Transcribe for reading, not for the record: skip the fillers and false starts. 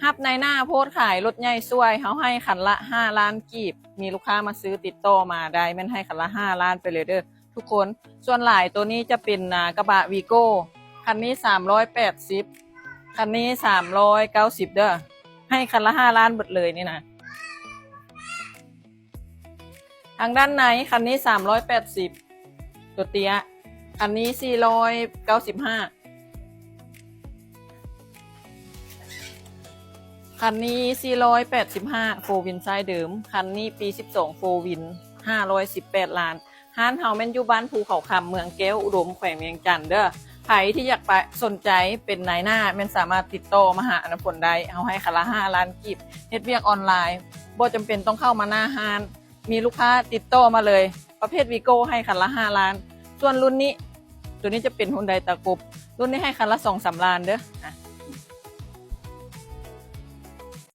ฮับในหน้าโพสต์ขายรถใหญ่ช่วยเขาให้คันละ5 ล้านกีบมีลูกค้ามาซื้อติดต่อมาได้แม่นให้คันละ5 ล้านไปเลยเด้อทุกคนส่วนหลายตัวนี้จะเป็นกระบะวีโก้คันนี้380คันนี้390เด้อให้คันละ5 ล้านหมดเลยนี่นะทางด้านในคันนี้380ตัวเตี้ยคันนี้495คันนี้485โฟวินไซด์เดิมคันนี้ปี12โฟวิน518 ล้านห้านเฮาแม่นอยู่บ้านภูเขาคำเมืองแก้วอุดมแขวงเวียงจันทน์เด้อใครที่อยากไปสนใจเป็นนายหน้าแม่นสามารถติดต่อมาหาอนุพลได้เฮาให้คันละ5 ล้านกีบเฮ็ดเวียกออนไลน์บ่จำเป็นต้องเข้ามาหน้าห้านมีลูกค้าติดต่อมาเลยประเภทวีโก้ให้คันละ5 ล้านส่วนรุ่นนี้ตัวนี้จะเป็นฮุนไดตะกรุบรุ่นนี้ให้คันละ2-3 ล้านเด้อ